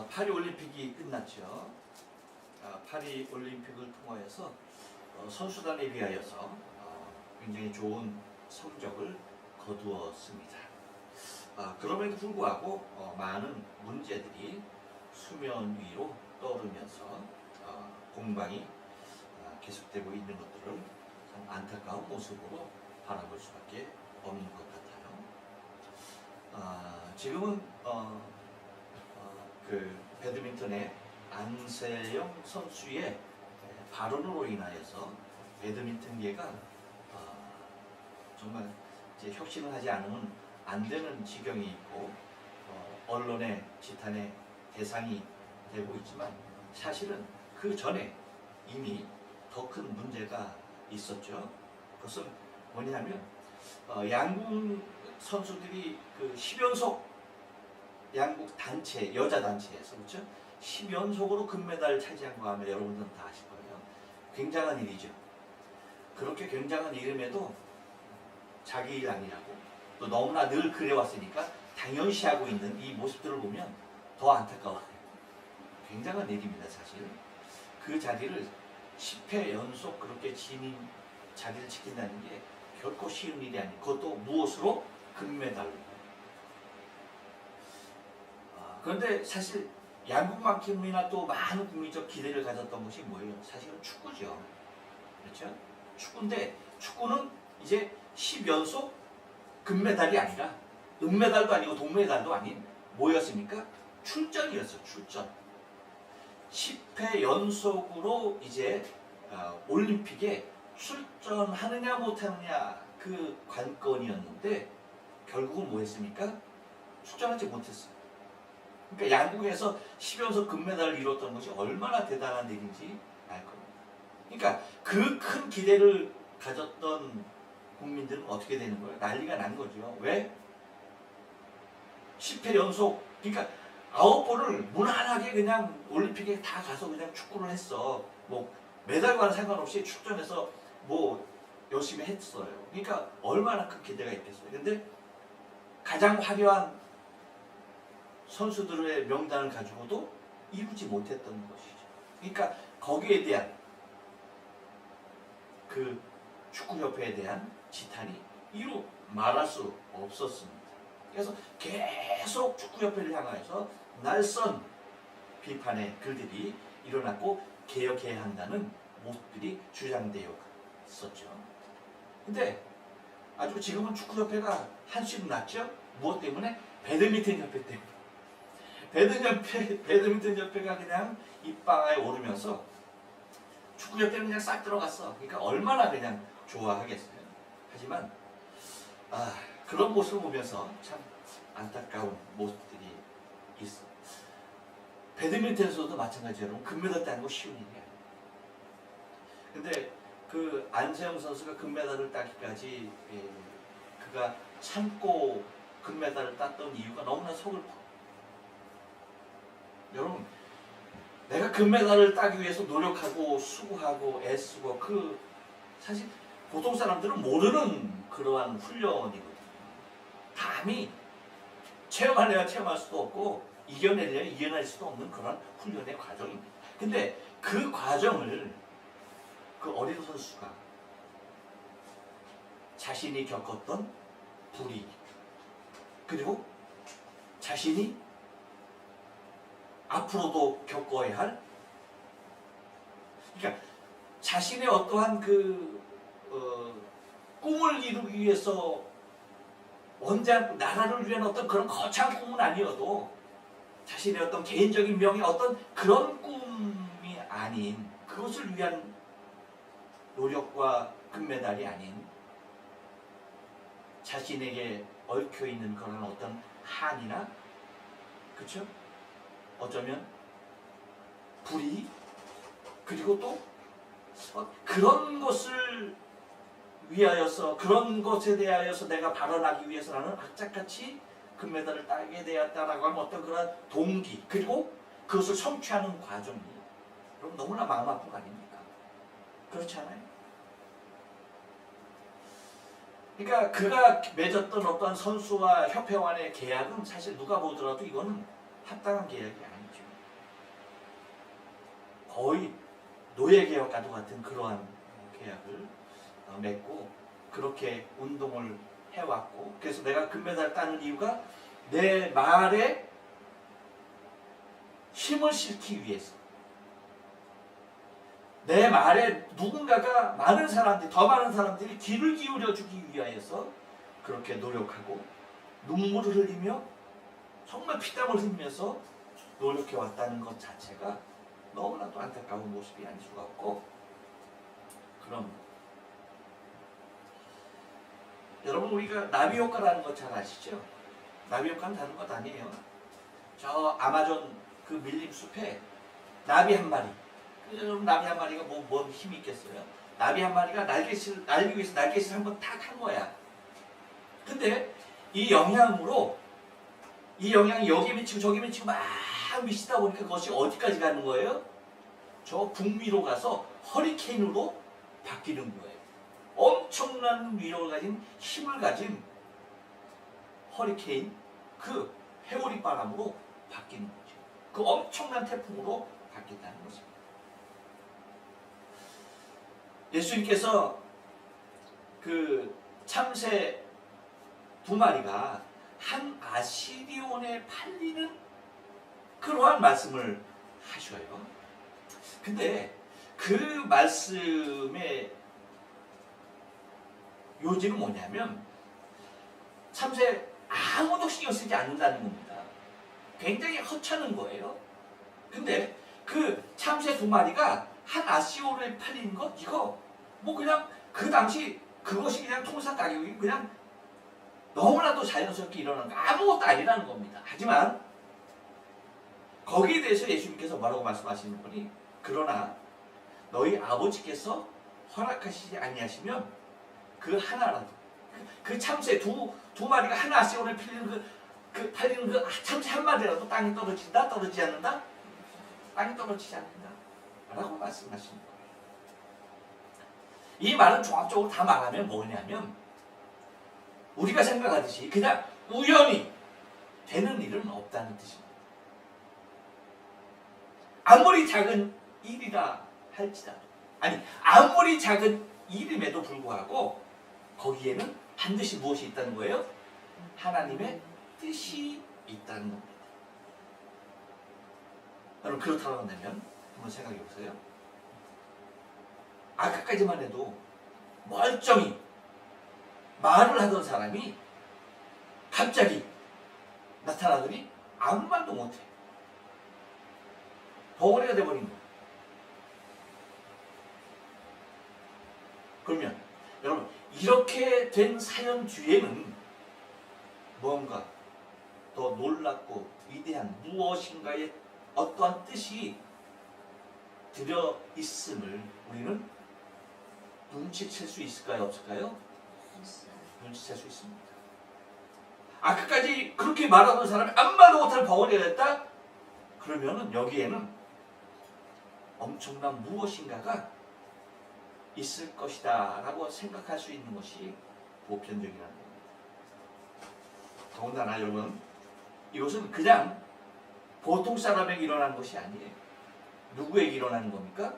파리 올림픽이 끝났죠. 파리 올림픽을 통하여서 선수단에 비하여서 굉장히 좋은 성적을 거두었습니다. 그럼에도 불구하고 많은 문제들이 수면 위로 떠오르면서 공방이 계속되고 있는 것들을 참 안타까운 모습으로 바라볼 수밖에 없는 것 같아요. 지금은 그 배드민턴의 안세영 선수의 발언으로 인하여서 배드민턴계가 정말 이제 혁신을 하지 않으면 안 되는 지경이 있고 언론의 지탄의 대상이 되고 있지만 사실은 그 전에 이미 더 큰 문제가 있었죠. 그것은 뭐냐면 양궁 선수들이 그 10연속 양궁 단체 여자 단체에서 그렇죠? 10연속으로 금메달을 차지한 거 하면 여러분들은 다 아실 거예요. 굉장한 일이죠. 그렇게 굉장한 일임에도 자기 일 아니라고 또 너무나 늘 그래왔으니까 당연시하고 있는 이 모습들을 보면 더 안타까워요. 굉장한 일입니다, 사실. 그 자리를 10회 연속 그렇게 자리를 지킨다는 게 결코 쉬운 일이 아니고 그것도 무엇으로? 금메달로. 그런데 사실 양궁만큼이나 또 많은 국민적 기대를 가졌던 것이 뭐예요? 사실은 축구죠. 그렇죠? 축구인데 축구는 이제 10연속 금메달이 아니라 은메달도 아니고 동메달도 아닌 뭐였습니까? 출전이었어요. 출전. 10회 연속으로 이제 올림픽에 출전하느냐 못하느냐 그 관건이었는데 결국은 뭐 했습니까? 출전하지 못했어요. 그러니까 양궁에서 10연속 금메달을 이뤘던 것이 얼마나 대단한 일인지 알 겁니다. 그러니까 그 큰 기대를 가졌던 국민들은 어떻게 되는 거예요? 난리가 난 거죠. 왜? 10회 연속, 그러니까 9번을 무난하게 그냥 올림픽에 다 가서 그냥 축구를 했어. 뭐 메달과는 상관없이 출전해서 뭐 열심히 했어요. 그러니까 얼마나 큰 기대가 있겠어요. 근데 가장 화려한 선수들의 명단을 가지고도 이루지 못했던 것이죠. 그러니까 거기에 대한 그 축구협회에 대한 지탄이 이루 말할 수 없었습니다. 그래서 계속 축구협회를 향하여서 날선 비판의 글들이 일어났고 개혁해야 한다는 모습들이 주장되어 있었죠. 근데 아주 지금은 축구협회가 한숨 났죠? 무엇 때문에? 배드민턴 협회 때문에. 배드민턴 협회가 그냥 입방아에 오르면서 축구협회는 그냥 싹 들어갔어. 그러니까 얼마나 그냥 좋아하겠어요. 하지만 그런 모습을 보면서 참 안타까운 모습들이 있어. 배드민턴에서도 마찬가지로 금메달 따는 거 쉬운 일이 아니에요. 근데 그 안세영 선수가 금메달을 따기까지 그가 참고 금메달을 땄던 이유가 너무나 서글퍼. 여러분, 내가 금메달을 따기 위해서 노력하고 수고하고 애쓰고 사실 보통 사람들은 모르는 그러한 훈련이거든요. 감히 체험하려면 체험할 수도 없고 이겨내려면 이겨낼 수도 없는 그런 훈련의 과정입니다. 근데 그 과정을 그 어린 선수가 자신이 겪었던 불이익 그리고 자신이 앞으로도 겪어야 할 그러니까 자신의 어떠한 꿈을 이루기 위해서 나라를 위한 어떤 그런 거창한 꿈은 아니어도 자신의 어떤 개인적인 명예 어떤 그런 꿈이 아닌 그것을 위한 노력과 금메달이 아닌 자신에게 얽혀있는 그런 어떤 한이나 그렇죠? 어쩌면 불이익 그리고 또 그런 것을 위하여서 그런 것에 대하여서 내가 발언하기 위해서 나는 악착같이 금메달을 따게 되었다라고 하는 어떤 그런 동기 그리고 그것을 성취하는 과정이 여러분 너무나 마음 아픈 거 아닙니까? 그렇지 않아요? 그러니까 그가 맺었던 어떤 선수와 협회와의 계약은 사실 누가 보더라도 이거는 합당한 계약이 아니죠. 거의 노예계약과도 같은 그러한 계약을 맺고 그렇게 운동을 해왔고, 그래서 내가 금메달을 따는 이유가 내 말에 힘을 실기 위해서, 내 말에 누군가가 많은 사람들이, 더 많은 사람들이 귀를 기울여 주기 위하여서 그렇게 노력하고 눈물을 흘리며 정말 피땀을 흘리면서 노력해 왔다는 것 자체가 너무나도 안타까운 모습이 아닐 수가 없고, 그럼 여러분, 우리가 나비 효과라는 거 잘 아시죠? 나비 효과는 다른 것 아니에요. 저 아마존 그 밀림 숲에 나비 한 마리, 여러분 나비 한 마리가 뭔 힘이 있겠어요? 나비 한 마리가 날개짓을 날리기 위해서 날개짓을 한번 탁 한 거야. 근데 이 영향이 여기 미치고 저기 미치고 막 미치다 보니까 그것이 어디까지 가는 거예요? 저 북미로 가서 허리케인으로 바뀌는 거예요. 엄청난 위력을 가진, 힘을 가진 허리케인, 그 회오리 바람으로 바뀌는 거죠. 그 엄청난 태풍으로 바뀐다는 거죠. 예수님께서 그 참새 2마리가 한 아시리온에 팔리는 그러한 말씀을 하셔요. 근데 그 말씀의 요지는 뭐냐면, 참새 아무도 신경 쓰지 않는다는 겁니다. 굉장히 허찮은 거예요. 근데 그 참새 2마리가 한 아시리온에 팔리는 것, 이거 뭐 그냥 그 당시 그것이 그냥 통상 가격이 그냥 너무나도 자연스럽게 일어나는 거, 아무것도 아니라는 겁니다. 하지만 거기에 대해서 예수님께서 뭐라고 말씀하시는 거니? 그러나 너희 아버지께서 허락하시지 아니하시면 그 하나라도, 그 참새 두 마리가 한 아시온에 팔리는 그 참새 한 마리라도 땅에 떨어진다? 떨어지지 않는다? 땅에 떨어지지 않는다 라고 말씀하시는 거예요. 이 말은 종합적으로 다 말하면 뭐냐면, 우리가 생각하듯이 그냥 우연히 되는 일은 없다는 뜻입니다. 아무리 작은 일이라 할지라도, 아니 아무리 작은 일임에도 불구하고 거기에는 반드시 무엇이 있다는 거예요? 하나님의 뜻이 있다는 겁니다. 여러분, 그렇다고 한다면 한번 생각해 보세요. 아까까지만 해도 멀쩡히 말을 하던 사람이 갑자기 나타나더니 아무 말도 못해. 벙어리가 돼버린 거예요. 그러면 여러분, 이렇게 된 사연 뒤에는 뭔가 더 놀랍고 위대한 무엇인가의 어떠한 뜻이 들여 있음을 우리는 눈치챌 수 있을까요? 없을까요? 눈치챌 수 있습니다. 아까까지 그렇게 말하던 사람이 아무 말도 못하는 벙어리가 됐다? 그러면은 여기에는 엄청난 무엇인가가 있을 것이다 라고 생각할 수 있는 것이 보편적이라는 겁니다. 더군다나 여러분, 이것은 그냥 보통 사람에게 일어나는 것이 아니에요. 누구에게 일어나는 겁니까?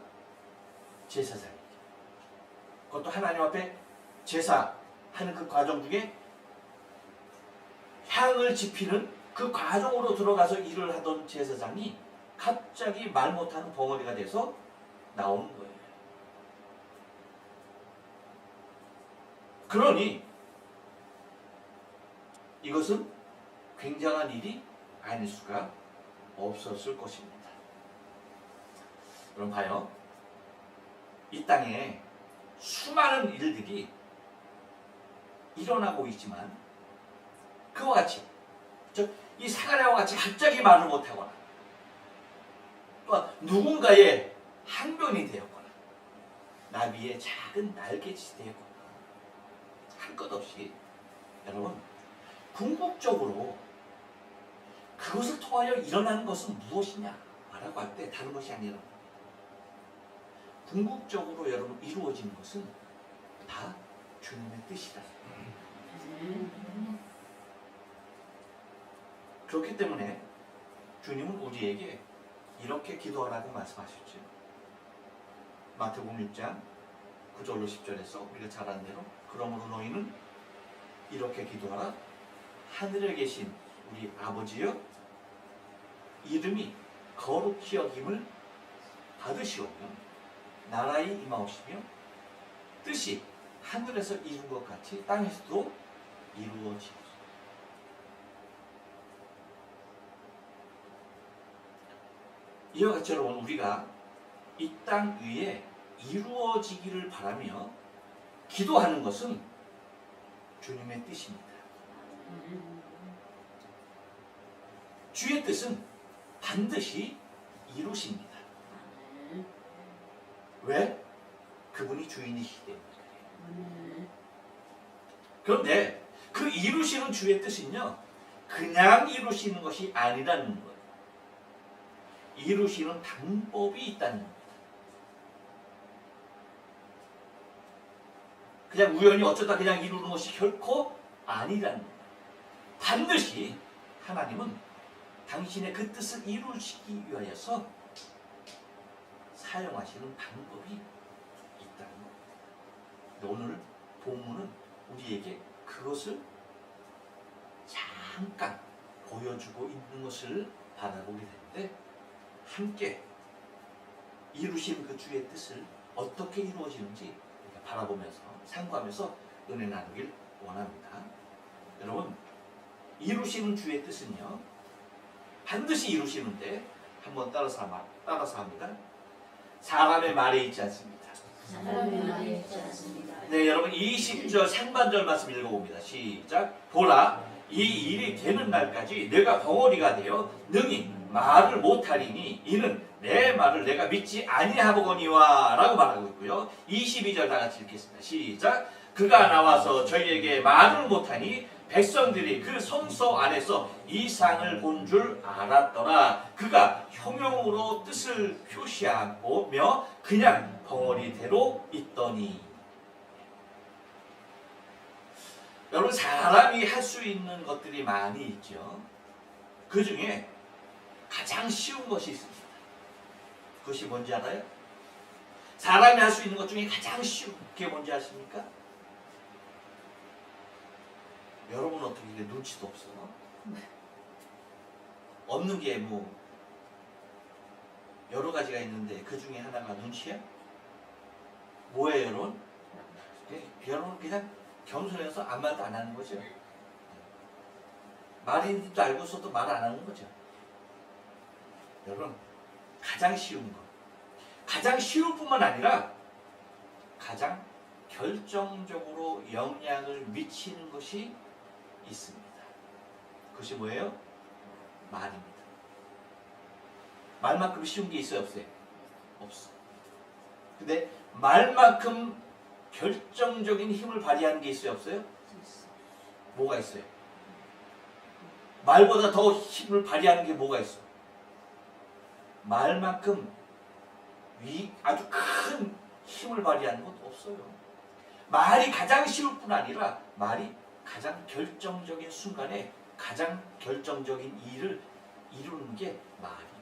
제사장에게. 그것도 하나님 앞에 제사하는 그 과정 중에 향을 지피는 그 과정으로 들어가서 일을 하던 제사장이 갑자기 말 못하는 벙어리가 돼서 나오는 거예요. 그러니 이것은 굉장한 일이 아닐 수가 없었을 것입니다. 그럼 봐요. 이 땅에 수많은 일들이 일어나고 있지만 그와 같이, 즉 이 사가랴와 같이 갑자기 말을 못하거나 또 누군가의 항변이 되었거나 나비의 작은 날개짓이 되었거나 할 것 없이, 여러분, 궁극적으로 그것을 통하여 일어나는 것은 무엇이냐 라고 할 때 다른 것이 아니라 궁극적으로 여러분 이루어지는 것은 다 주님의 뜻이다. 그렇기 때문에 주님은 우리에게 이렇게 기도하라고 말씀하셨죠. 마태복음 6장 9절로 10절에서 우리가 잘 아는 대로 그러므로 너희는 이렇게 기도하라. 하늘에 계신 우리 아버지여, 이름이 거룩히 여김을 받으시오며 나라의 임하옵시며 뜻이 하늘에서 이룬 것 같이 땅에서도 이루어지옵소서. 이와 같이 여러분, 우리가 이 땅 위에 이루어지기를 바라며 기도하는 것은 주님의 뜻입니다. 주의 뜻은 반드시 이루십니다. 왜? 그분이 주인이시기 때문에. 그런데 그 이루시는 주의 뜻은요, 그냥 이루시는 것이 아니라는 거예요. 이루시는 방법이 있다는 겁니다. 그냥 우연히 어쩌다 그냥 이루는 것이 결코 아니라는 거예요. 반드시 하나님은 당신의 그 뜻을 이루시기 위하여서 사용하시는 방법이 있다는 거예요. 오늘 본문은 우리에게 그것을 잠깐 보여주고 있는 것을 바라보게 되는데, 함께 이루신 그 주의 뜻을 어떻게 이루어지는지 바라보면서 상고하면서 은혜 나누길 원합니다. 여러분, 이루시는 주의 뜻은요, 반드시 이루시는데 한번 따라서 합니다. 사람의 말에 있지 않습니다. 사람의 말에 있지 않습니다. 네, 여러분 20절 상반절 말씀 읽어봅니다. 시작. 보라, 이 일이 되는 날까지 내가 벙어리가 되어 능히 말을 못하리니 이는 내 말을 내가 믿지 아니하거니와 라고 말하고 있고요. 22절 다 같이 읽겠습니다. 시작. 그가 나와서 저희에게 말을 못하니 백성들이 그 성소 안에서 이상을 본 줄 알았더라. 그가 형용으로 뜻을 표시하며 그냥 벙어리대로 있더니. 여러분, 사람이 할 수 있는 것들이 많이 있죠. 그 중에 가장 쉬운 것이 있습니다. 그것이 뭔지 알아요? 사람이 할 수 있는 것 중에 가장 쉬운 게 뭔지 아십니까? 여러분 어떻게 눈치도 없어? 없는 게 뭐 여러 가지가 있는데 그 중에 하나가 눈치야? 뭐예요, 여러분? 여러분 그냥 겸손해서 아무 말도 안 하는 거죠. 말인지도 알고 있어도 말 안 하는 거죠. 여러분, 가장 쉬운 것, 가장 쉬울 뿐만 아니라 가장 결정적으로 영향을 미치는 것이 있습니다. 그것이 뭐예요? 말입니다. 말만큼 쉬운 게 있어요, 없어요? 없어. 근데 말만큼 결정적인 힘을 발휘하는 게 있어요, 없어요? 뭐가 있어요? 말보다 더 힘을 발휘하는 게 뭐가 있어? 말만큼 아주 큰 힘을 발휘하는 것도 없어요. 말이 가장 쉬울 뿐 아니라 말이 가장 결정적인 순간에 가장 결정적인 일을 이루는 게 말이에요.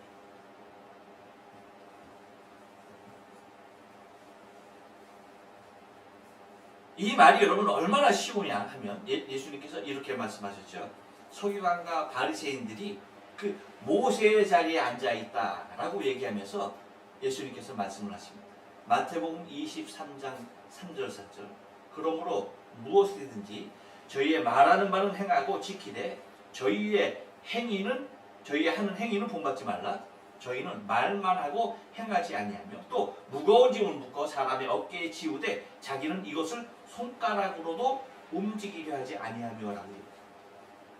이 말이 여러분 얼마나 쉬우냐 하면 예수님께서 이렇게 말씀하셨죠. 서기관과 바리새인들이 그 모세의 자리에 앉아 있다라고 얘기하면서 예수님께서 말씀을 하십니다. 마태복음 23장 3절 4절. 그러므로 무엇이든지 저희의 말하는 바는 행하고 지키되 저희의 하는 행위는 본받지 말라. 저희는 말만 하고 행하지 아니하며 또 무거운 짐을 묶어 사람의 어깨에 지우되 자기는 이것을 손가락으로도 움직이려 하지 아니하며라고.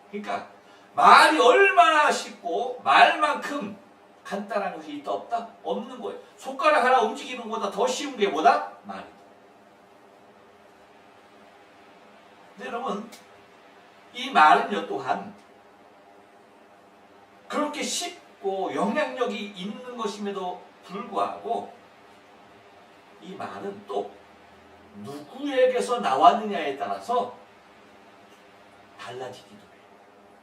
그러니까 말이 얼마나 쉽고 말만큼 간단한 것이 있다 없다? 없는 거예요. 손가락 하나 움직이는 것보다 더 쉬운 게 뭐다? 말이다. 근데 여러분, 이 말은요 또한 그렇게 쉽고 영향력이 있는 것임에도 불구하고 이 말은 또 누구에게서 나왔느냐에 따라서 달라지기도 해요.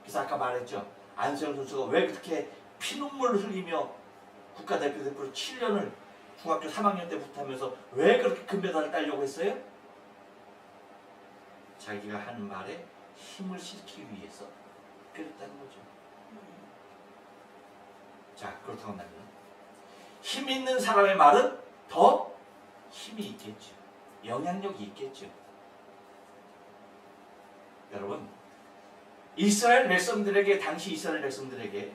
그래서 아까 말했죠. 안세영 선수가 왜 그렇게 피눈물을 흘리며 국가대표 대표로 7년을 중학교 3학년 때부터 하면서 왜 그렇게 금메달을 따려고 했어요? 자기가 하는 말에 힘을 실기 위해서 그랬다는 거죠. 자, 그렇다고 한다면 힘 있는 사람의 말은 더 힘이 있겠죠. 영향력이 있겠죠. 여러분, 이스라엘 백성들에게, 당시 이스라엘 백성들에게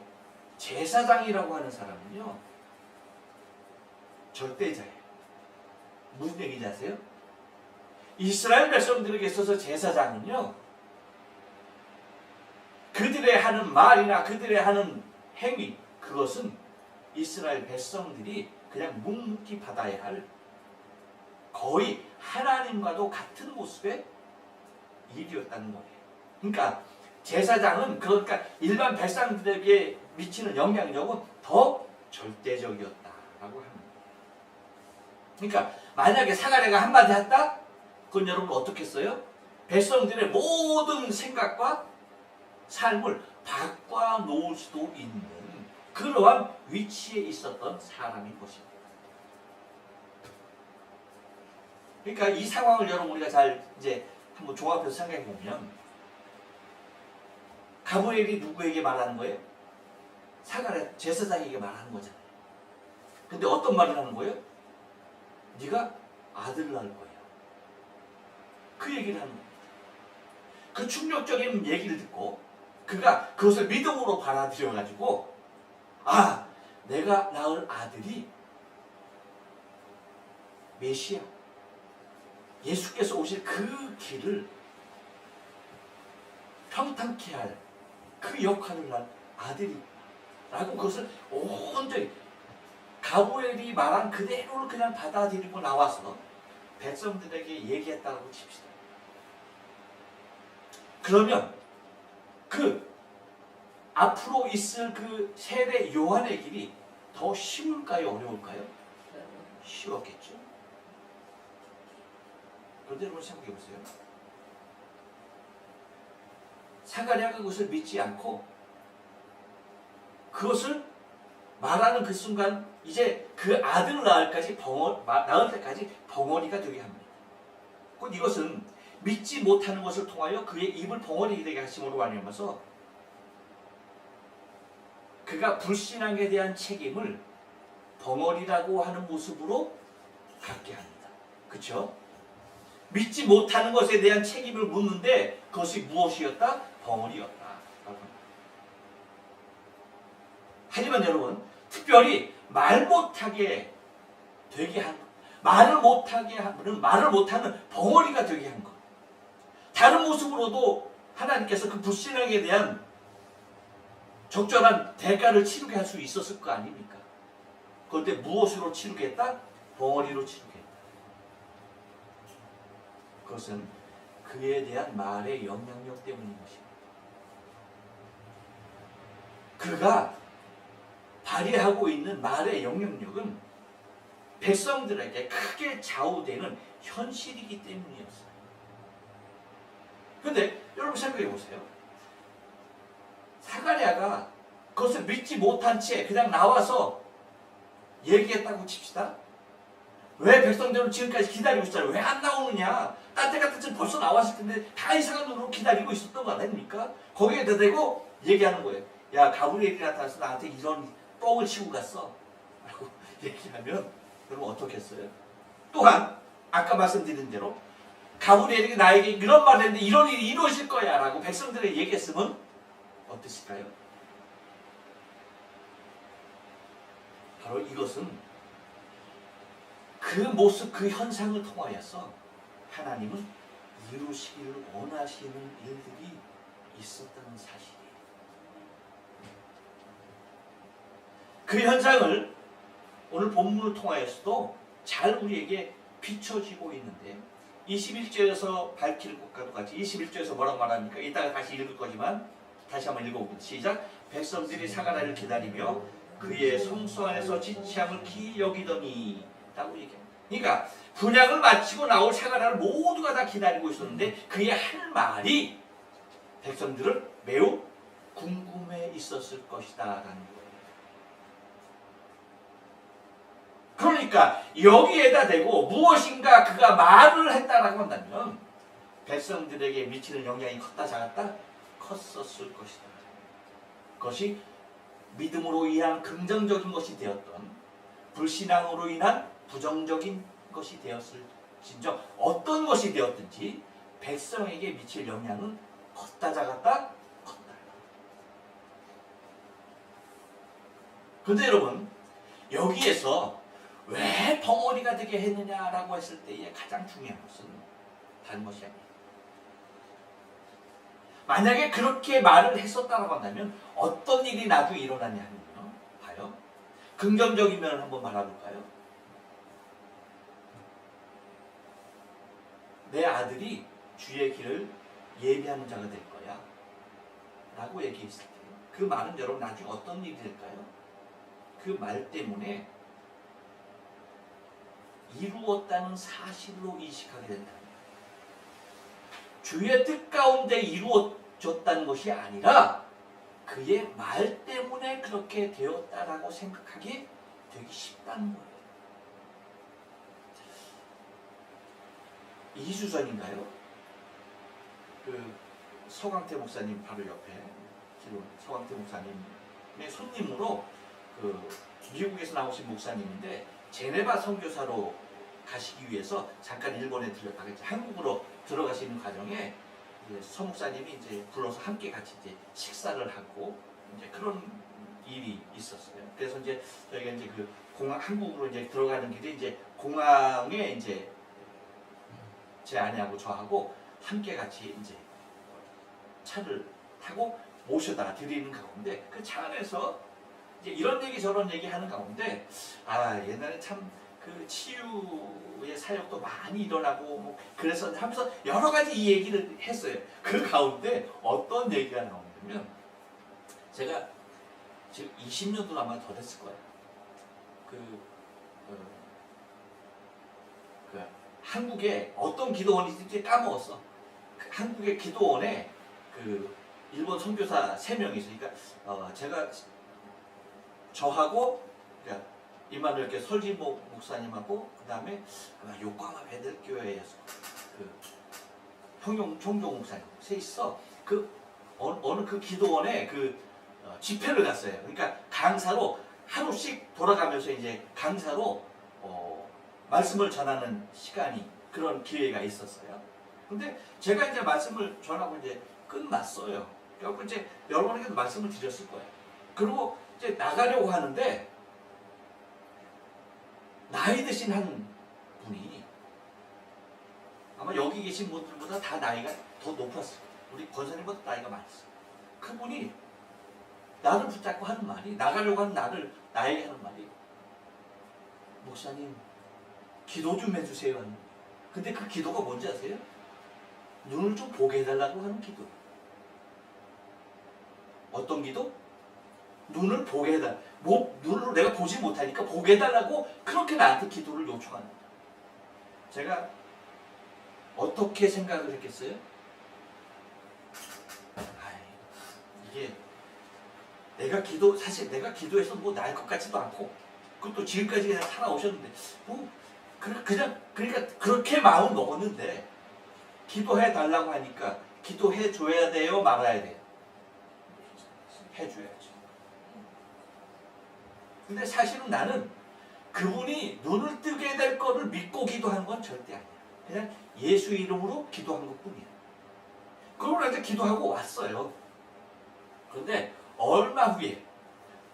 제사장이라고 하는 사람은요, 절대자예요. 무슨 얘기인지 아세요? 이스라엘 백성들에게 있어서 제사장은요, 그들의 하는 말이나 그들의 하는 행위, 그것은 이스라엘 백성들이 그냥 묵묵히 받아야 할 거의 하나님과도 같은 모습의 일이었다는 거예요. 그러니까 제사장은 그러니까 일반 백성들에게 미치는 영향력은 더 절대적이었다라고 합니다. 그러니까 만약에 사가랴가 한마디 했다? 그건 여러분 어떻겠어요? 백성들의 모든 생각과 삶을 바꿔놓을 수도 있는 그러한 위치에 있었던 사람인 것입니다. 그러니까 이 상황을 여러분 우리가 잘 이제 한번 종합해서 생각해 보면, 가브리엘이 누구에게 말하는 거예요? 사가랴 제사장에게 말하는 거잖아요. 근데 어떤 말을 하는 거예요? 네가 아들을 낳을 거야. 그 얘기를 하는 겁니다. 그 충격적인 얘기를 듣고 그가 그것을 믿음으로 받아들여가지고, 아, 내가 낳을 아들이 메시아, 예수께서 오실 그 길을 평탄케 할 그 역할을 할 아들이라고 그것을 온전히 가브리엘이 말한 그대로를 그냥 받아들이고 나와서 백성들에게 얘기했다고 칩시다. 그러면 그 앞으로 있을 그 세례 요한의 길이 더 쉬울까요? 어려울까요? 쉬웠겠죠. 그런데 여러분 생각해 보세요. 사가랴가 그것을 믿지 않고 그것을 말하는 그 순간 이제 그 아들을 낳을 때까지 벙어리가 되게 합니다. 곧 이것은 믿지 못하는 것을 통하여 그의 입을 벙어리 되게 하심으로 말미암아서 그가 불신앙에 대한 책임을 벙어리라고 하는 모습으로 갖게 합니다. 그렇죠? 믿지 못하는 것에 대한 책임을 묻는데 그것이 무엇이었다? 벙어리였다. 하지만 여러분, 특별히 말 못하게 되게 한 것, 말을 못하는 벙어리가 되게 한 것, 다른 모습으로도 하나님께서 그 불신앙에 대한 적절한 대가를 치르게 할 수 있었을 거 아닙니까? 그런데 무엇으로 치르게 했다? 벙어리로 치르게 했다. 그것은 그에 대한 말의 영향력 때문인 것입니다. 그가 발휘하고 있는 말의 영향력은 백성들에게 크게 좌우되는 현실이기 때문이었어요. 그런데 여러분 생각해 보세요. 사가랴가 그것을 믿지 못한 채 그냥 나와서 얘기했다고 칩시다. 왜 백성들은 지금까지 기다리고 있잖아요. 왜 안 나오느냐. 딴 때 같았으면 벌써 나왔을 텐데 다 이상한 눈으로 기다리고 있었던 거 아닙니까? 거기에 대대고 얘기하는 거예요. 야, 가브리엘이 나타나서 나한테 이런 뻥을 치고 갔어 라고 얘기하면 여러분 어떻게 했어요? 또한 아까 말씀드린 대로 가브리엘이 나에게 이런 말을 했는데 이런 일이 이루어질 거야 라고 백성들에게 얘기했으면 어땠을까요? 바로 이것은 그 모습, 그 현상을 통하여서 하나님은 이루시기를 원하시는 일들이 있었다는 사실이에요. 그 현상을 오늘 본문을 통하여서도 잘 우리에게 비춰지고 있는데 21절에서 밝힐 것과도 같이 21절에서 뭐라고 말합니까? 이따가 다시 읽을 거지만 다시 한번 읽어보겠습니다. 시작. 백성들이 사가랴를 기다리며 그의 성소 안에서 지체함을 기이 여기더니 라고 얘기합니다. 그러니까 분향을 마치고 나올 사가랴를 모두가 다 기다리고 있었는데 그의 할 말이 백성들을 매우 궁금해 있었을 것이다 라는 거예요. 그러니까 여기에다 대고 무엇인가 그가 말을 했다라고 한다면 백성들에게 미치는 영향이 컸다 작았다? 컸었을 것이다. 그것이 믿음으로 인한 긍정적인 것이 되었던 불신앙으로 인한 부정적인 것이 되었을진정 어떤 것이 되었든지 백성에게 미칠 영향은 컸다 작았다? 컸다. 그런데 여러분 여기에서 왜 벙어리가 되게 했느냐라고 했을 때의 가장 중요한 것은 다른 것이 아니에요. 만약에 그렇게 말을 했었다고 한다면 어떤 일이 나중에 일어나냐 하면요. 봐요. 긍정적인 면을 한번 말해볼까요? 내 아들이 주의 길을 예비하는 자가 될 거야 라고 얘기했을 때 그 말은 여러분 나중에 어떤 일이 될까요? 그 말 때문에 이루었다는 사실로 인식하게 된다. 주의 뜻 가운데 이루어졌다는 것이 아니라 그의 말 때문에 그렇게 되었다라고 생각하기 되게 쉽다는 거예요. 이주전인가요? 그 서광태 목사님 바로 옆에 지금 서광태 목사님의 손님으로 그 미국에서 나오신 목사님인데 제네바 선교사로 가시기 위해서 잠깐 일본에 들렸다가 이제 한국으로 들어가시는 과정에 이제 서 목사님이 이제 불러서 함께 같이 이제 식사를 하고 이제 그런 일이 있었어요. 그래서 이제 저희가 이제 그 공항 한국으로 이제 들어가는 길에 이제 공항에 이제 제 아내하고 저하고 함께 같이 이제 차를 타고 모셔다 드리는 가운데 그 차 안에서 이제 이런 얘기 저런 얘기 하는 가운데 아 옛날에 참 그 치유의 사역도 많이 일어나고 뭐 그래서 하면서 여러 가지 이 얘기를 했어요. 그 가운데 어떤 얘기가 나오냐면 제가 지금 20년도 아마 더 됐을 거예요. 그 한국에 어떤 기도원이 있을지 까먹었어. 그 한국의 기도원에 그 일본 선교사 3명이 있으니까 제가 저하고 그러니까 이만을 이렇게 설지모 목사님하고 그 다음에 아마 요코하마 베들교회에서 그 총종 목사님 셋이서 그 어느 그 기도원에 그 집회를 갔어요. 그러니까 강사로 하루씩 돌아가면서 이제 강사로 말씀을 전하는 시간이 그런 기회가 있었어요. 근데 제가 이제 말씀을 전하고 이제 끝났어요. 결국 이제 여러분에게도 말씀을 드렸을 거예요. 그리고 이제 나가려고 하는데 나이 드신 한 분이 아마 여기 계신 분들보다 다 나이가 더 높았어요. 우리 권사님보다 나이가 많았어요. 그분이 나를 붙잡고 하는 말이 나가려고 하는 나에게 하는 말이 목사님 기도 좀 해주세요 하는. 근데 그 기도가 뭔지 아세요? 눈을 좀 보게 해달라고 하는 기도. 어떤 기도? 눈을 보게 해달라. 눈을 내가 보지 못하니까 보게 해달라고 그렇게 나한테 기도를 요청합니다. 제가 어떻게 생각을 했겠어요? 이게 사실 내가 기도해서 뭐 나을 것 같지도 않고 그것도 지금까지 그냥 살아오셨는데 뭐 그러니까 그렇게 마음 먹었는데 기도해 달라고 하니까 기도해 줘야 돼요, 말아야 돼요? 해줘야죠. 근데 사실은 나는 그분이 눈을 뜨게 될 거를 믿고 기도한 건 절대 아니야. 그냥 예수 이름으로 기도한 것 뿐이야. 그러고 나서 기도하고 왔어요. 그런데 얼마 후에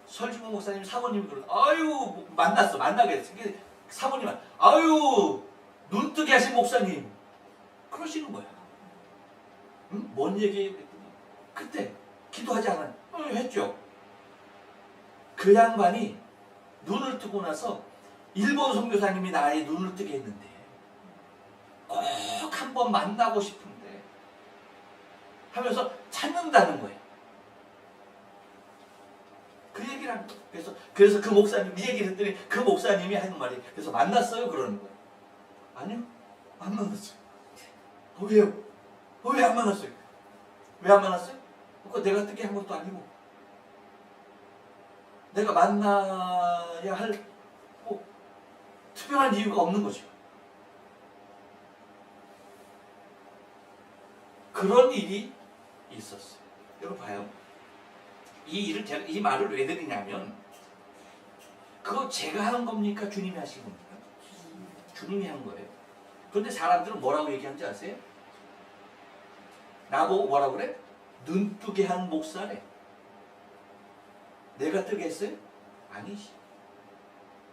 설지모 목사님 사모님이 아유 만나게 됐어. 사모님은 아유 눈 뜨게 하신 목사님 그러시는 거야. 응? 뭔 얘기예요? 그랬더니 그때 기도하지 않았 했죠. 그 양반이 눈을 뜨고 나서 일본 선교사님이 나의 눈을 뜨게 했는데 꼭 한번 만나고 싶은데 하면서 찾는다는 거예요. 그 얘기를 하는 거예요. 그래서 그 목사님 이 얘기를 했더니 그 목사님이 하는 말이 그래서 만났어요? 그러는 거예요. 아니요. 안 만났어요. 왜요? 왜 안 만났어요? 왜 안 만났어요? 그거 내가 뜨게 한 것도 아니고 내가 만나야 할 특별한 이유가 없는 거죠. 그런 일이 있었어요. 여러분 봐요. 이 말을 왜 드리냐면 그거 제가 하는 겁니까? 주님이 하신 겁니까? 주님이 한 거예요. 그런데 사람들은 뭐라고 얘기하는지 아세요? 나보고 뭐라고 그래? 눈뜨게 한 목사래. 내가 뜨게 했어요? 아니지.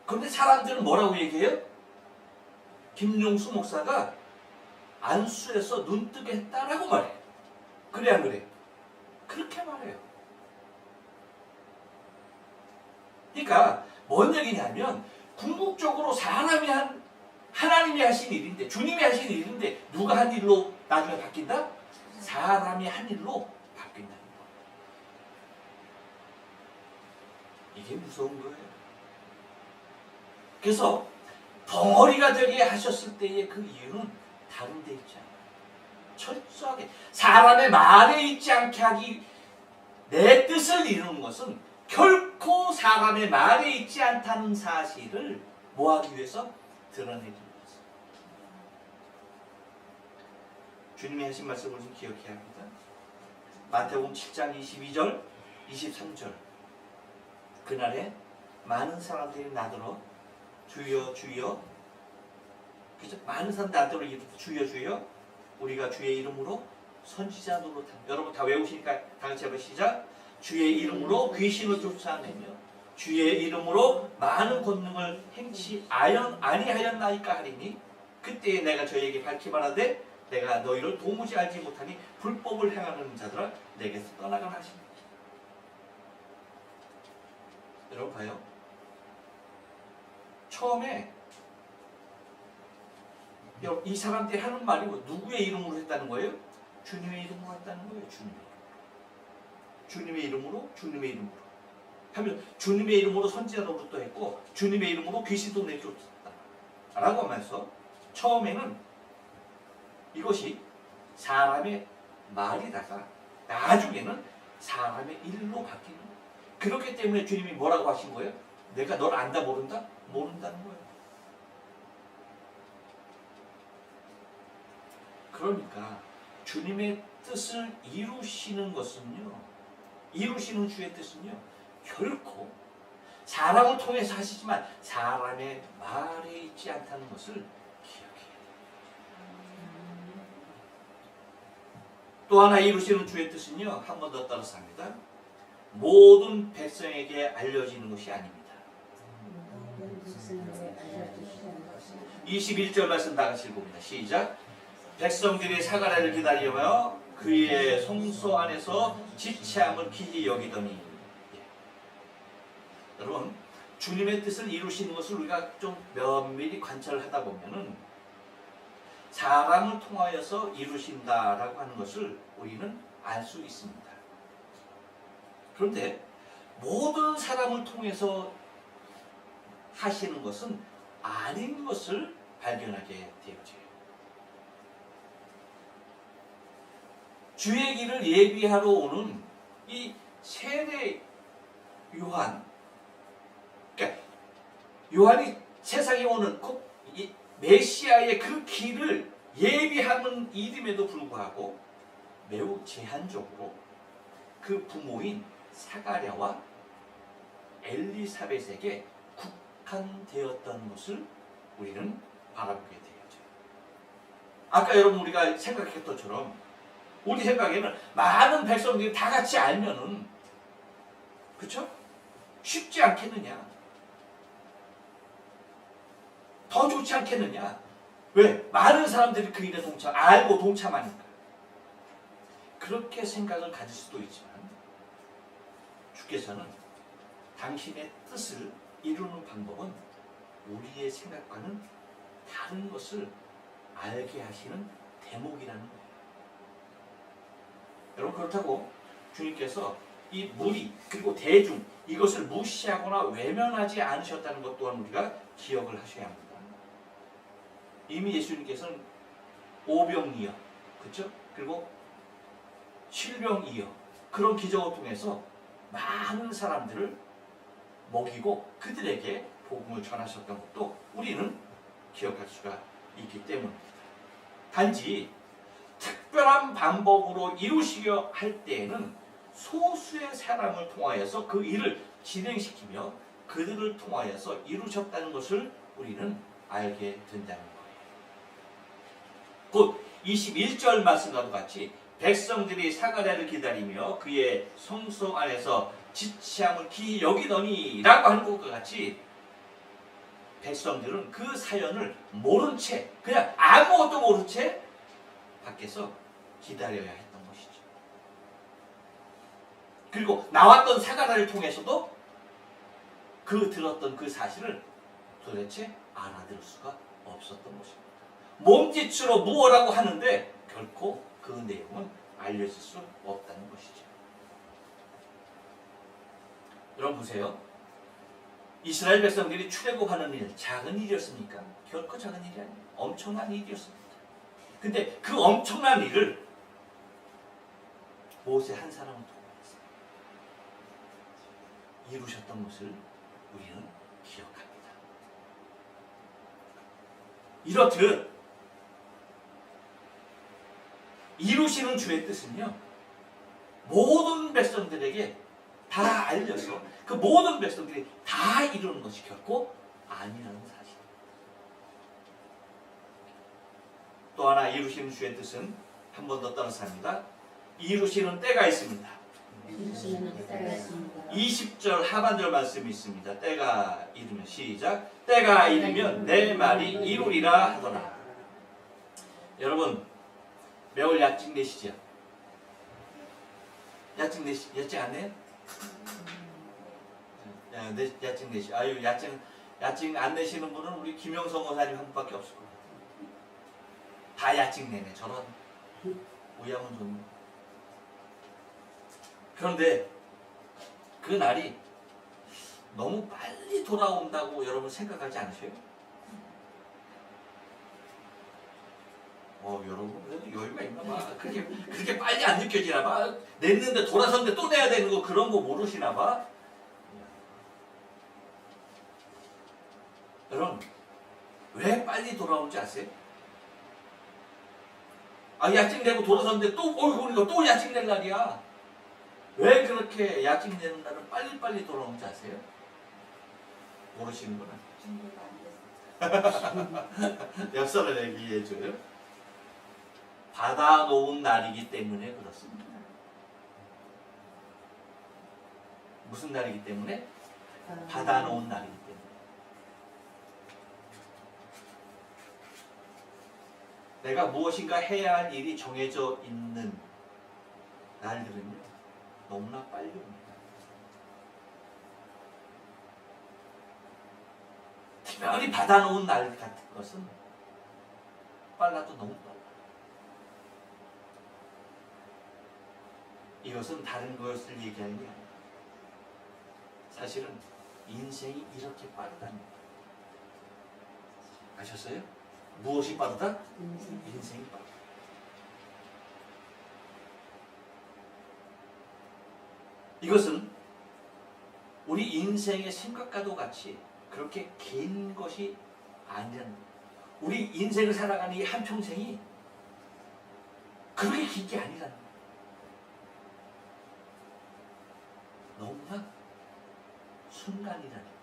그런데 사람들은 뭐라고 얘기해요? 김용수 목사가 안수해서 눈뜨게 했다라고 말해. 그래 안 그래? 그렇게 말해요. 그러니까 뭔 얘기냐면 궁극적으로 하나님이 하신 일인데, 주님이 하신 일인데 누가 한 일로 나중에 바뀐다? 사람이 한 일로 바뀐다는 거예요. 이게 무서운 거예요. 그래서 덩어리가 되게 하셨을 때의 그 이유는 다른 데 있지 않아요. 철저하게 사람의 말에 있지 않게 하기, 내 뜻을 이루는 것은 결코 사람의 말에 있지 않다는 사실을 뭐하기 위해서? 드러내기 위해서. 주님이 하신 말씀을 좀 기억해야 합니다. 마태복음 7장 22절, 23절. 그날에 많은 사람들이 나더러 주여 주여, 그죠? 많은 사람들이 나더러 주여 주여, 우리가 주의 이름으로 선지자 노릇하며. 여러분 다 외우시니까 다 같이 해봐. 시작. 주의 이름으로 귀신을 쫓아내며 주의 이름으로 많은 권능을 행치 아니하였나이까 하리니 그때에 내가 저에게 밝히 말하되 내가 너희를 도무지 알지 못하니 불법을 행하는 자들아 내게서 떠나가라 하시니. 여러분 봐요. 처음에 이 사람들이 하는 말이 누구의 이름으로 했다는 거예요? 주님의 이름으로 했다는 거예요. 주님의 이름으로 하면 주님의 이름으로 선지자 노릇도 했고 주님의 이름으로 귀신도 내쫓았다 라고 하면서 처음에는 이것이 사람의 말이다가 나중에는 사람의 일로 바뀌는 거예요. 그렇기 때문에 주님이 뭐라고 하신 거예요? 내가 널 안다 모른다? 모른다는 거예요. 그러니까 주님의 뜻을 이루시는 것은요, 이루시는 주의 뜻은요, 결코 사람을 통해서 하시지만 사람의 말에 있지 않다는 것을 기억해야 돼요. 또 하나 이루시는 주의 뜻은요, 한 번 더 따라서 합니다. 모든 백성에게 알려지는 것이 아닙니다. 21절 말씀 다 같이 읽어봅니다. 시작. 백성들이 사가랴를 기다리며 그의 성소 안에서 지체함을 기히 여기더니. 여러분, 주님의 뜻을 이루시는 것을 우리가 좀 면밀히 관찰하다 보면은 사람을 통하여서 이루신다라고 하는 것을 우리는 알 수 있습니다. 그런데 모든 사람을 통해서 하시는 것은 아닌 것을 발견하게 되어져요. 주의 길을 예비하러 오는 이 세례 요한, 그러니까 요한이 세상에 오는 이 메시아의 그 길을 예비하는 일임에도 불구하고 매우 제한적으로 그 부모인 사가랴와 엘리사벳에게 국한되었던 것을 우리는 바라보게 되죠. 아까 여러분 우리가 생각했던 것처럼 우리 생각에는 많은 백성들이 다 같이 알면은, 그렇죠? 쉽지 않겠느냐? 더 좋지 않겠느냐? 왜? 많은 사람들이 그 일에 알고 동참하니까. 그렇게 생각을 가질 수도 있지만 주께서는 당신의 뜻을 이루는 방법은 우리의 생각과는 다른 것을 알게 하시는 대목이라는 거예요. 여러분, 그렇다고 주님께서 이 무리 그리고 대중 이것을 무시하거나 외면하지 않으셨다는 것 또한 우리가 기억을 하셔야 합니다. 이미 예수님께서는 오병이어, 그렇죠? 그리고 실병이어 그런 기적을 통해서 많은 사람들을 먹이고 그들에게 복음을 전하셨던 것도 우리는 기억할 수가 있기 때문입니다. 단지 특별한 방법으로 이루시려 할 때에는 소수의 사람을 통하여서 그 일을 진행시키며 그들을 통하여서 이루셨다는 것을 우리는 알게 된다는 거예요. 곧 21절 말씀과도 같이 백성들이 사가랴를 기다리며 그의 성소 안에서 지치함을 기이 여기더니 라고 하는 것과 같이 백성들은 그 사연을 모른 채 그냥 아무것도 모른 채 밖에서 기다려야 했던 것이죠. 그리고 나왔던 사가랴를 통해서도 그 들었던 그 사실을 도대체 알아들을 수가 없었던 것입니다. 몸짓으로 무엇라고 하는데 결코 그 내용은 알려질 수 없다는 것이죠. 여러분 보세요. 이스라엘 백성들이 출애굽하는 일, 작은 일이었습니까? 결코 작은 일이 아니에요. 엄청난 일이었습니다. 근데 그 엄청난 일을 모세 한 사람을 통해서 이루셨던 것을 우리는 기억합니다. 이렇듯 이루시는 주의 뜻은요, 모든 백성들에게 다 알려서 그 모든 백성들이 다 이루는 것이 결코 아니라는 사실. 또 하나 이루시는 주의 뜻은 한 번 더 따라서 합니다. 이루시는 때가 있습니다. 20절 하반절 말씀이 있습니다. 때가 이르면 시작. 때가 이르면 내 말이 이루리라 하더라. 여러분 매월 야증 내시죠? 야증 안 내요? 야증 내시. 아유 야증 안 내시는 분은 우리 김영성 원사님 한 분밖에 없을 것 같아요. 다 야증 내네. 저런 우양은 좀. 그런데 그 날이 너무 빨리 돌아온다고 여러분 생각하지 않으세요? 여러분 그래도 여유가 있나 봐. 그렇게 빨리 안 느껴지나 봐. 냈는데 돌아섰는데 또 내야 되는 거 그런 거 모르시나 봐. 여러분 왜 빨리 돌아오는지 아세요? 야증 내고 돌아섰는데 또 우리가 또 야증 낼 날이야. 왜 그렇게 야증 내는 날은 빨리빨리 돌아오는지 아세요? 모르시는구나. 역사를 얘기해줘요. 받아놓은 날이기 때문에 그렇습니다. 무슨 날이기 때문에? 받아놓은 날이기 때문에. 내가 무엇인가 해야 할 일이 정해져 있는 날들은요 너무나 빨리 옵니다. 특별히 받아놓은 날 같은 것은 빨라도 너무 빨라. 이것은 다른 것을 얘기하는 게 아니에요. 사실은 인생이 이렇게 빠르다는 거예요. 아셨어요? 무엇이 빠르다? 인생이 빠르다. 이것은 우리 인생의 생각과도 같이 그렇게 긴 것이 아니라는 거예요. 우리 인생을 살아가는 이 한평생이 그렇게 긴 게 아니라는 거예요. 너무나 순간이라는 거예요.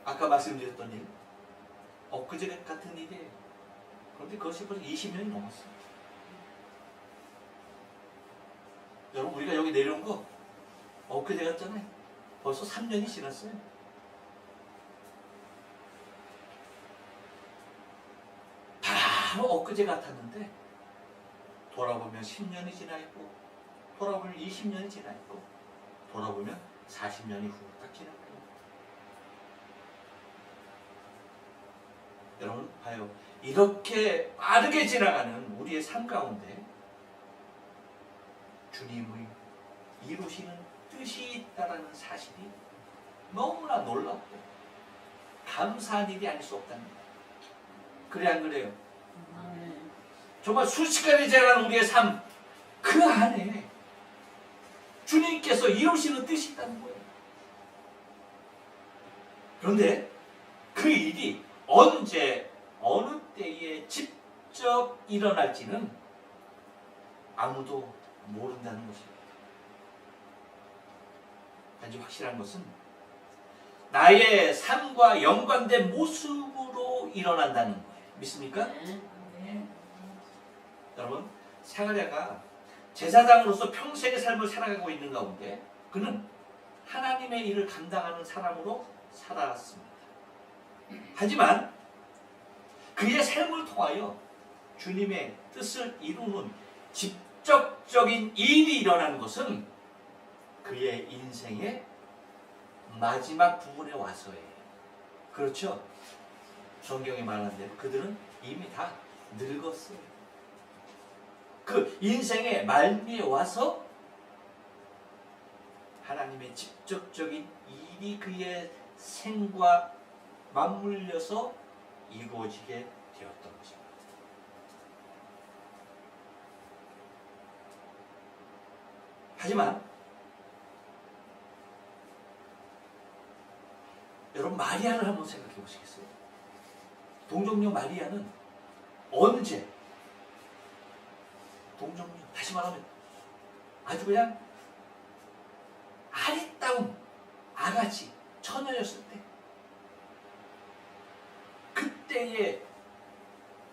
아까 말씀드렸던 일, 엊그제 같은 일이에요. 그런데 그것이 벌써 20년이 넘었어요. 여러분 우리가 여기 내려온 거 엊그제 같잖아요. 벌써 3년이 지났어요. 바로 엊그제 같았는데 돌아보면 10년이 지나 있고 돌아보면 20년이 지나 있고 돌아보면 40년이 후딱 지났고. 여러분 봐요. 이렇게 빠르게 지나가는 우리의 삶 가운데 주님의 이루시는 뜻이 있다는 사실이 너무나 놀랍고 감사한 일이 아닐 수 없다는 거예요. 그래 안 그래요? 정말 순식간에 지나가는 우리의 삶, 그 안에 주님께서 이루시는 뜻이 있다는 거예요. 그런데 그 일이 언제 어느 때에 직접 일어날지는 아무도 모른다는 것입니다. 단지 확실한 것은 나의 삶과 연관된 모습으로 일어난다는 거예요. 믿습니까? 여러분, 사가랴가 제사장으로서 평생의 삶을 살아가고 있는 가운데 그는 하나님의 일을 감당하는 사람으로 살아왔습니다. 하지만 그의 삶을 통하여 주님의 뜻을 이루는 직접적인 일이 일어나는 것은 그의 인생의 마지막 부분에 와서예요. 그렇죠? 성경에 말한 대로 그들은 이미 다 늙었어요. 그 인생의 말미에 와서 하나님의 직접적인 일이 그의 생과 맞물려서 이루어지게 되었던 것입니다. 하지만 여러분, 마리아를 한번 생각해 보시겠어요? 동정녀 마리아는 언제, 동정녀, 다시 말하면 아주 그냥 아리따운 아가씨, 처녀였을 때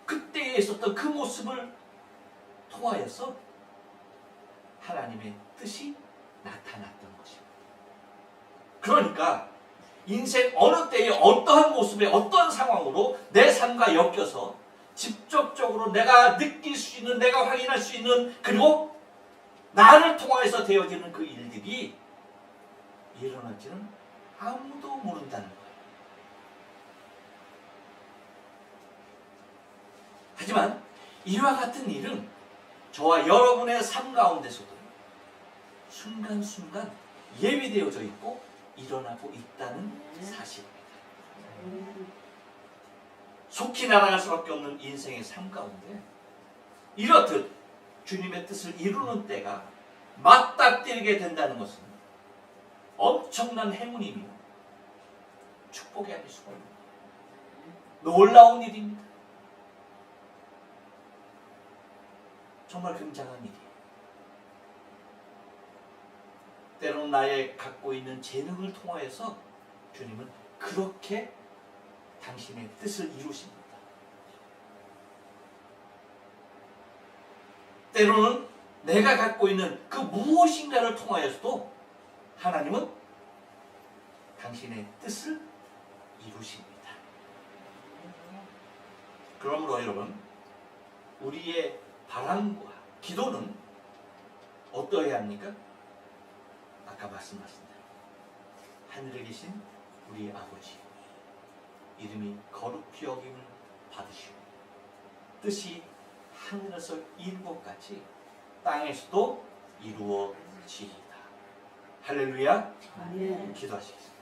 그때에 있었던 그 모습을 통하여서 하나님의 뜻이 나타났던 것입니다. 그러니까 인생 어느 때에 어떠한 모습에 어떠한 상황으로 내 삶과 엮여서 직접적으로 내가 느낄 수 있는, 내가 확인할 수 있는, 그리고 나를 통하여서 되어지는 그 일들이 일어날지는 아무도 모른다는 거예요. 하지만 이와 같은 일은 저와 여러분의 삶 가운데서도 순간순간 예비되어져 있고 일어나고 있다는 사실입니다. 속히 날아갈 수밖에 없는 인생의 삶 가운데 이렇듯 주님의 뜻을 이루는 때가 맞닥뜨리게 된다는 것은 엄청난 행운이며 축복이 아닐 수가 없습니다. 놀라운 일입니다. 정말 굉장한 일이에요. 때로는 나의 갖고 있는 재능을 통하여서 주님은 그렇게 당신의 뜻을 이루십니다. 때로는 내가 갖고 있는 그 무엇인가를 통하여서도 하나님은 당신의 뜻을 이루십니다. 그러므로 여러분, 우리의 바람과 기도는 어떠해야 합니까? 아까 말씀하신 대로 하늘에 계신 우리 아버지, 이름이 거룩히 여김을 받으시고 뜻이 하늘에서 이룬 것 같이 땅에서도 이루어지이다. 할렐루야. 아멘. 기도하시겠습니다.